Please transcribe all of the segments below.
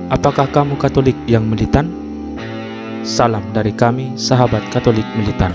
Apakah kamu Katolik yang militan? Salam dari kami, sahabat Katolik militan.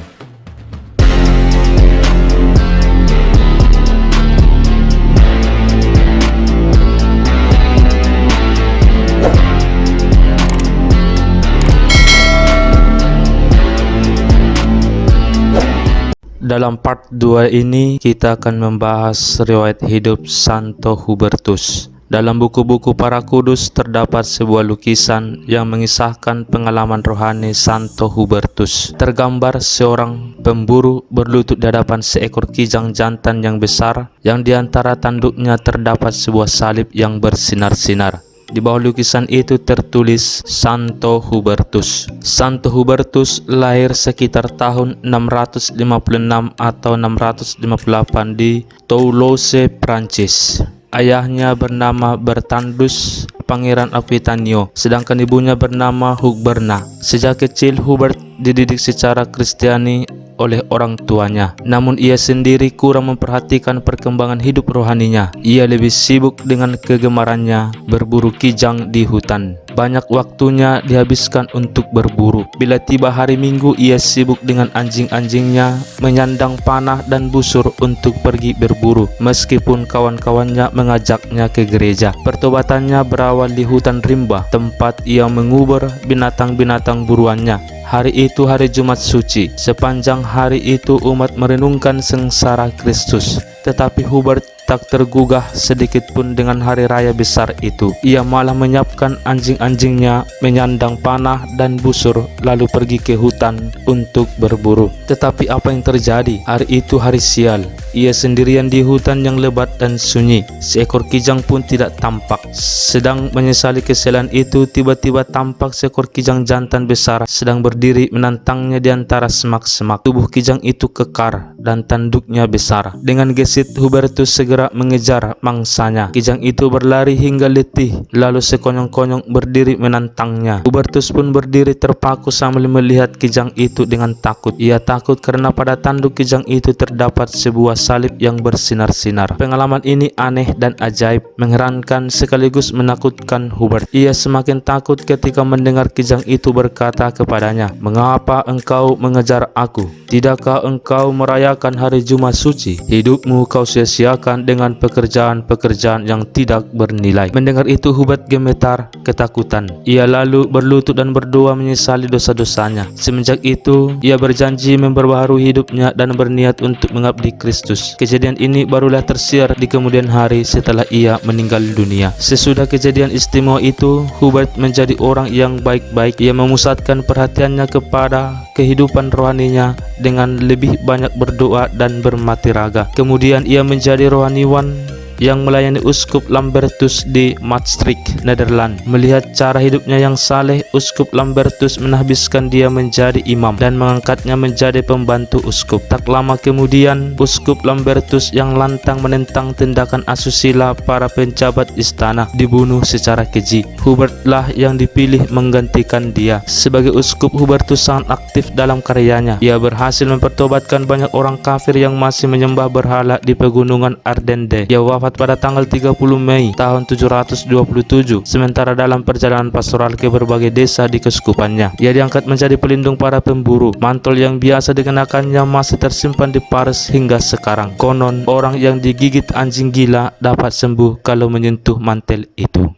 Dalam part 2 ini kita akan membahas riwayat hidup Santo Hubertus. Dalam buku-buku para kudus terdapat sebuah lukisan yang mengisahkan pengalaman rohani Santo Hubertus. Tergambar seorang pemburu berlutut di hadapan seekor kijang jantan yang besar, yang di antara tanduknya terdapat sebuah salib yang bersinar-sinar. Di bawah lukisan itu tertulis Santo Hubertus. Santo Hubertus lahir sekitar tahun 656 atau 658 di Toulouse, Prancis. Ayahnya bernama Bertandus Pangeran Aquitania, sedangkan ibunya bernama Hugberna. Sejak kecil Hubert dididik secara Kristiani oleh orang tuanya, namun ia sendiri kurang memperhatikan perkembangan hidup rohaninya. Ia lebih sibuk dengan kegemarannya berburu kijang di hutan. Banyak waktunya dihabiskan untuk berburu. Bila tiba hari Minggu, ia sibuk dengan anjing-anjingnya, menyandang panah dan busur untuk pergi berburu, meskipun kawan-kawannya mengajaknya ke gereja. Pertobatannya berawal di hutan rimba, tempat ia mengubur binatang-binatang buruannya. Hari itu hari Jumat Suci. Sepanjang hari itu umat merenungkan sengsara Kristus. Tetapi Hubert tak tergugah sedikit pun dengan hari raya besar itu. Ia malah menyiapkan anjing-anjingnya, menyandang panah dan busur, lalu pergi ke hutan untuk berburu. Tetapi apa yang terjadi? Hari itu hari sial. Ia sendirian di hutan yang lebat dan sunyi. Seekor kijang pun tidak tampak. Sedang menyesali kesalahan itu, tiba-tiba tampak seekor kijang jantan besar sedang berdiri menantangnya di antara semak-semak. Tubuh kijang itu kekar dan tanduknya besar. Dengan gesit, Hubertus segera mengejar mangsanya. Kijang itu berlari hingga letih, lalu sekonyong-konyong berdiri menantangnya. Hubertus pun berdiri terpaku sambil melihat kijang itu dengan takut. Ia takut karena pada tanduk kijang itu terdapat sebuah salib yang bersinar-sinar. Pengalaman ini aneh dan ajaib, mengherankan sekaligus menakutkan Hubert. Ia semakin takut ketika mendengar kijang itu berkata kepadanya, "Mengapa engkau mengejar aku? Tidakkah engkau merayakan hari Jumat Suci? Hidupmu kau sia-siakan dengan pekerjaan-pekerjaan yang tidak bernilai." Mendengar itu Hubert gemetar ketakutan. Ia lalu berlutut dan berdoa menyesali dosa-dosanya. Semenjak itu ia berjanji memperbaharui hidupnya dan berniat untuk mengabdi Kristus. Kejadian ini barulah tersiar di kemudian hari setelah ia meninggal dunia. Sesudah kejadian istimewa itu, Hubert menjadi orang yang baik-baik. Ia memusatkan perhatiannya kepada kehidupan rohaninya dengan lebih banyak berdoa dan bermati raga. Kemudian ia menjadi rohaniwan yang melayani Uskup Lambertus di Maastricht, Nederland. Melihat cara hidupnya yang saleh, Uskup Lambertus menahbiskan dia menjadi imam dan mengangkatnya menjadi pembantu uskup. Tak lama kemudian, Uskup Lambertus yang lantang menentang tindakan asusila para penjabat istana dibunuh secara keji. Hubertlah yang dipilih menggantikan dia. Sebagai uskup, Hubertus sangat aktif dalam karyanya. Ia berhasil mempertobatkan banyak orang kafir yang masih menyembah berhala di pegunungan Ardenne. Ia wafat pada tanggal 30 Mei tahun 727, sementara dalam perjalanan pastoral ke berbagai desa di keuskupannya. Ia diangkat menjadi pelindung para pemburu. Mantel yang biasa dikenakannya masih tersimpan di Paris hingga sekarang. Konon, orang yang digigit anjing gila dapat sembuh kalau menyentuh mantel itu.